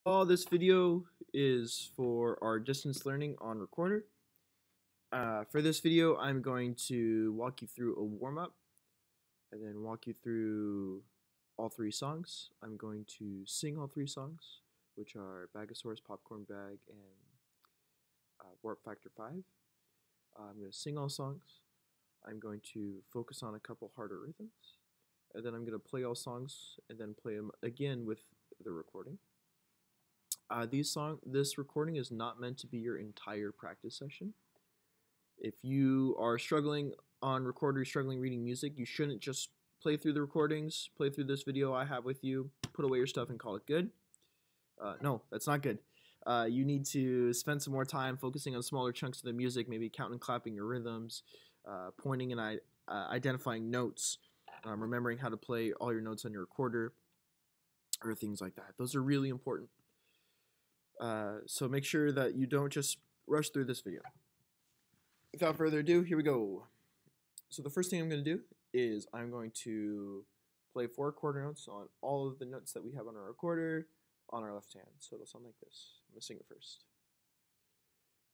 All this video is for our distance learning on recorder. For this video, I'm going to walk you through a warm-up and then walk you through all three songs. I'm going to sing all three songs, which are Bagosaurus, Popcorn Bag, and Warp Factor 5. I'm going to sing all songs. I'm going to focus on a couple harder rhythms, and then I'm going to play all songs and then play them again with the recording. This recording is not meant to be your entire practice session. If you are struggling on recorder, struggling reading music, you shouldn't just play through the recordings, play through this video I have with you, put away your stuff and call it good. No, that's not good. You need to spend some more time focusing on smaller chunks of the music, maybe counting and clapping your rhythms, pointing and identifying notes, remembering how to play all your notes on your recorder, or things like that. Those are really important. So make sure that you don't just rush through this video. Without further ado, here we go. So the first thing I'm going to do is I'm going to play 4 quarter notes on all of the notes that we have on our recorder on our left hand. So it'll sound like this. I'm going to sing it first.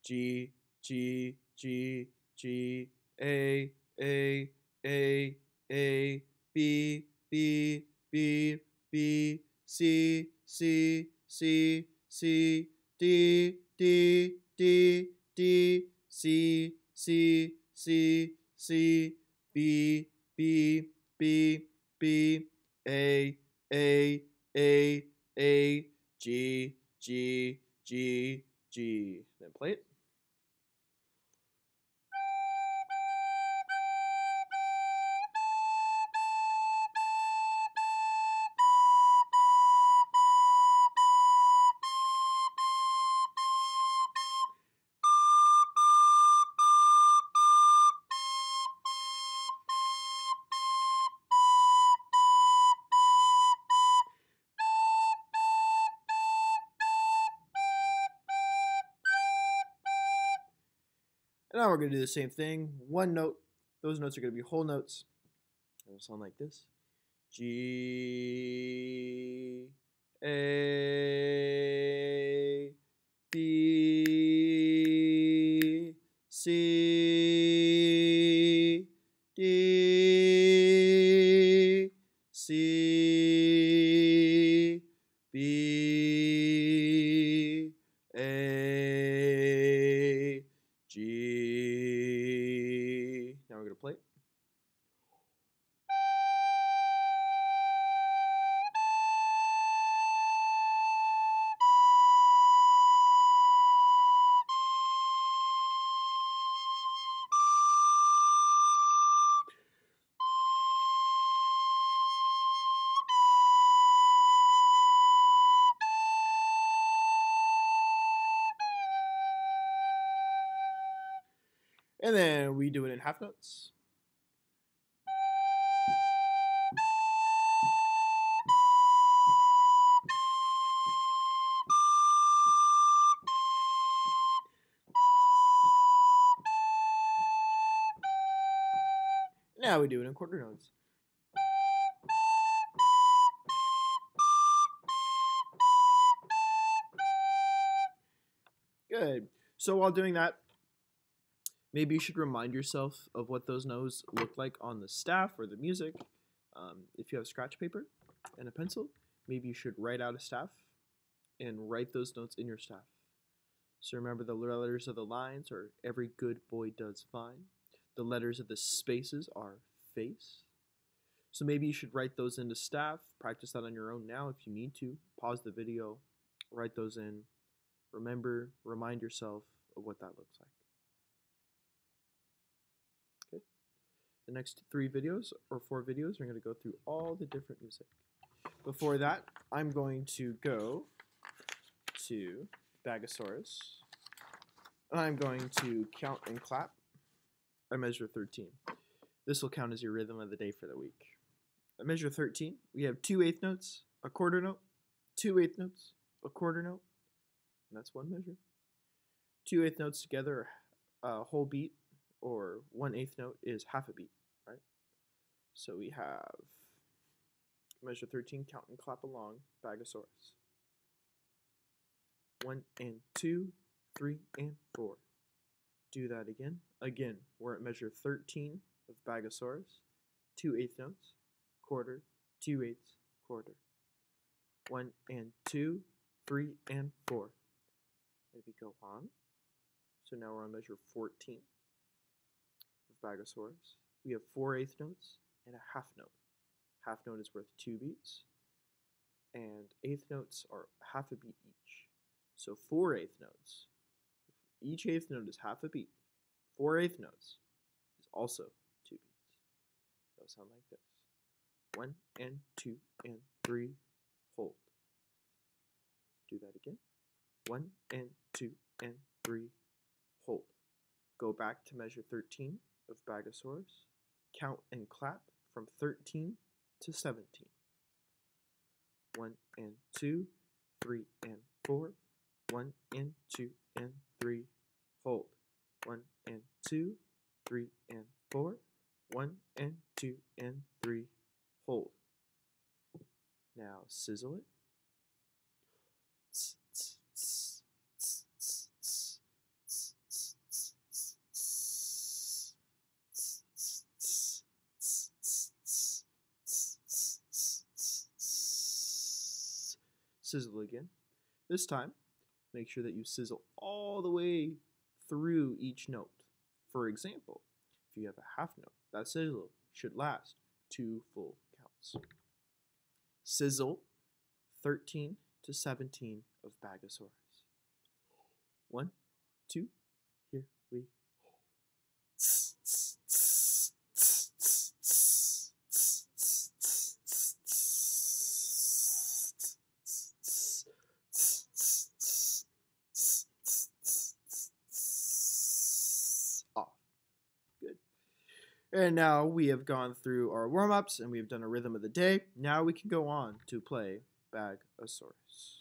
G, G, G, G, A, A, A, A, B, B, B, B, C, C, C, C, D, D, D, D, C, C, C, C, B, B, B, B, A, A, A, A, G, G, G, G. Then play it. And now we're going to do the same thing. One note. Those notes are going to be whole notes. It'll sound like this. G, A, B, C, D, C, B, A, G. Now we're going to play it. And then we do it in half notes. Now we do it in quarter notes. Good. So while doing that, maybe you should remind yourself of what those notes look like on the staff or the music. If you have scratch paper and a pencil, maybe you should write out a staff and write those notes in your staff. So remember, the letters of the lines are every good boy does fine. The letters of the spaces are face. So maybe you should write those into staff. Practice that on your own now if you need to. Pause the video, write those in. Remember, remind yourself of what that looks like. Okay. The next 3 videos or 4 videos are going to go through all the different music. Before that, I'm going to go to Bagosaurus, and I'm going to count and clap. I measure 13. This will count as your rhythm of the day for the week. I measure 13. We have 2 eighth notes, a quarter note, 2 eighth notes, a quarter note, and that's one measure. 2 eighth notes together, a whole beat, or 1 eighth note is half a beat, right? So we have measure 13, count and clap along, Bagosaurus. 1 and 2, 3 and 4. Do that again. Again, we're at measure 13 of Bagosaurus. 2/8 notes, quarter, 2/8, quarter. 1 and 2, 3 and 4. And we go on. So now we're on measure 14 of Bagosaurus. We have 4/8 notes and a half note. Half note is worth 2 beats, and eighth notes are half a beat each. So 4/8 notes. Each eighth note is half a beat. 4/8 notes is also 2 beats. That will sound like this. 1 and 2 and 3, hold. Do that again. 1 and 2 and 3, hold. Go back to measure 13 of Bagosaurus. Count and clap from 13 to 17. 1 and 2, 3 and 4. 1 and 2 and 3, hold. 1 and 2, 3 and 4. 1 and 2 and 3, hold. Now sizzle it. Sizzle again. This time, make sure that you sizzle all the way through each note. For example, if you have a half note, that sizzle should last 2 full counts. Sizzle 13 to 17 of Bagosaurus. 1, 2, here we go. And now we have gone through our warm-ups and we have done a rhythm of the day. Now we can go on to play Bagosaurus.